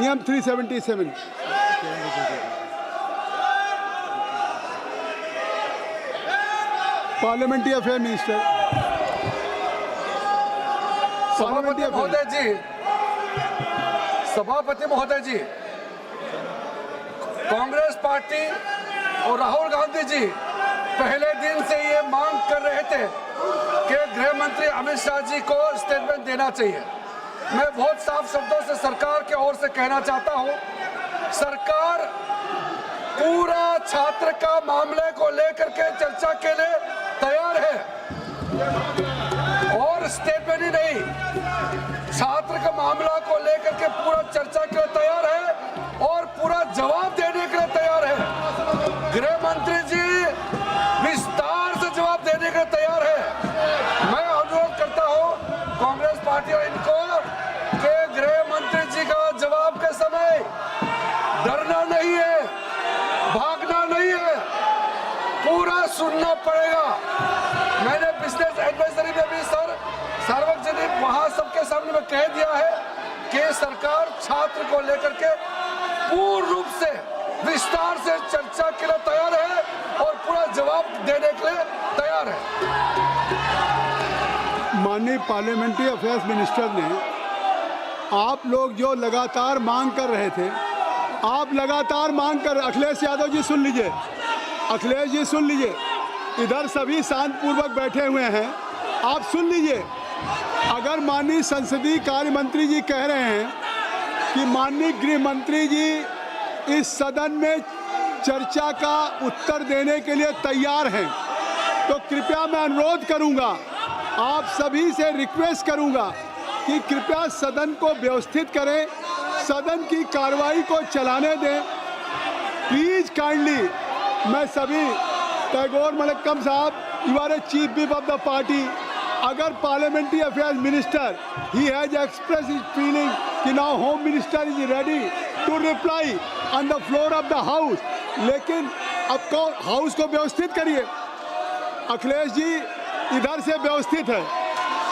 नियम 377 parliamentary affair minister सभापति महोदय जी, कांग्रेस पार्टी और राहुल गांधी जी पहले दिन से ये मांग कर रहे थे कि गृह मंत्री अमित शाह जी को स्टेटमेंट देना चाहिए। मैं बहुत साफ शब्दों से सरकार के ओर से कहना चाहता हूं, सरकार पूरा छात्र का मामले को लेकर के चर्चा के लिए तैयार है और स्टेटमेंट ही नहीं, छात्र का मामला को लेकर के पूरा चर्चा के लिए तैयार है और पूरा जवाब देने के लिए तैयार है। गृह मंत्री जी विस्तार से जवाब देने के लिए तैयार है। मैं अनुरोध करता हूं कांग्रेस पार्टी और इनको कि गृह मंत्री जी का जवाब के समय डरना नहीं है, भागना नहीं है, पूरा सुनना पड़ेगा। मैंने बिजनेस एडवाइजरी में भी सार्वजनिक वहां सबके सामने में कह दिया है कि सरकार छात्र को लेकर के पूर्ण रूप से विस्तार से चर्चा के लिए तैयार है और पूरा जवाब देने के लिए तैयार है। माननीय पार्लियामेंट्री अफेयर्स मिनिस्टर ने आप लोग जो लगातार मांग कर रहे थे, आप लगातार मांग कर, अखिलेश यादव जी सुन लीजिए, अखिलेश जी सुन लीजिए, इधर सभी शांतिपूर्वक बैठे हुए हैं, आप सुन लीजिए। अगर माननीय संसदीय कार्य मंत्री जी कह रहे हैं कि माननीय गृह मंत्री जी इस सदन में चर्चा का उत्तर देने के लिए तैयार हैं, तो कृपया मैं अनुरोध करूंगा, आप सभी से रिक्वेस्ट करूंगा कि कृपया सदन को व्यवस्थित करें, सदन की कार्रवाई को चलाने दें। प्लीज काइंडली, मैं सभी, टैगोर मलक्कम साहब, you are a chief whip of the party, अगर parliamentary affairs minister he has express his feeling कि now home minister is ready to reply on the floor of the house, लेकिन अब कौन house को व्यवस्थित करिए। अखिलेश जी इधर से व्यवस्थित है,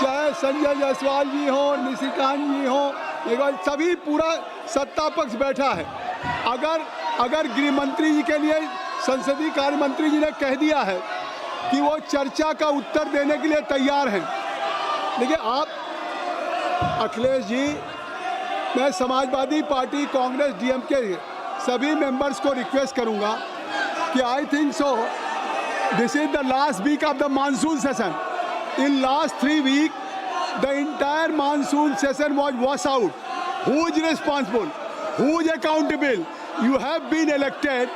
चाहे संजय जायसवाल जी हो, निशिकांत जी हो, एक बार सभी पूरा सत्ता पक्ष बैठा है। अगर गृह मंत्री जी के लिए संसदीय कार्य मंत्री जी ने कह दिया है कि वो चर्चा का उत्तर देने के लिए तैयार हैं, देखिए आप अखिलेश जी, मैं समाजवादी पार्टी, कांग्रेस, डीएमके सभी मेंबर्स को रिक्वेस्ट करूंगा कि I think so this is the last week of the monsoon session. In last 3 weeks the entire monsoon session was washed out. Who is responsible? Who is accountable? You have been elected.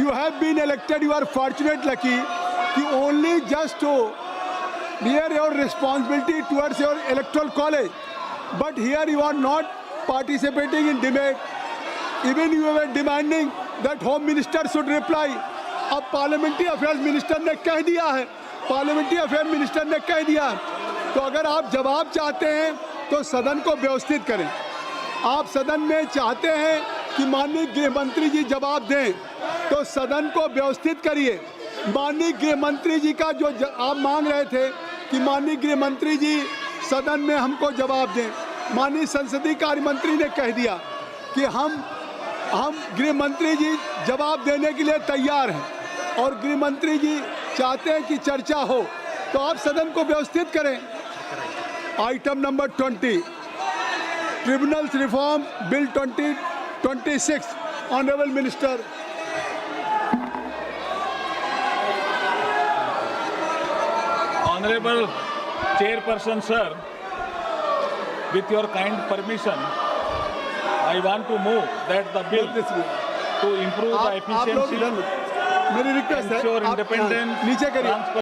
You have been elected. You are fortunate, lucky. You only just to bear your responsibility towards your electoral college. But here you are not participating in debate. Even you were demanding that Home Minister should reply. अब parliamentary affairs minister ने कह दिया है, parliamentary affair minister ने कह दिया है, तो अगर आप जवाब चाहते हैं तो सदन को व्यवस्थित करें। आप सदन में चाहते हैं कि माननीय गृह मंत्री जी जवाब दें, तो सदन को व्यवस्थित करिए। माननीय गृह मंत्री जी का जो आप मांग रहे थे कि माननीय गृह मंत्री जी सदन में हमको जवाब दें, माननीय संसदीय कार्य मंत्री ने कह दिया कि हम गृह मंत्री जी जवाब देने के लिए तैयार हैं और गृह मंत्री जी चाहते हैं कि चर्चा हो, तो आप सदन को व्यवस्थित करें। Item number 20, tribunals reform bill 2026, honourable minister. Honorable Chairperson, sir, with your kind permission, I want to move that the bill to improve the efficiency, मेरी रिक्वेस्ट है, ensure आप independence, नीचे करिए।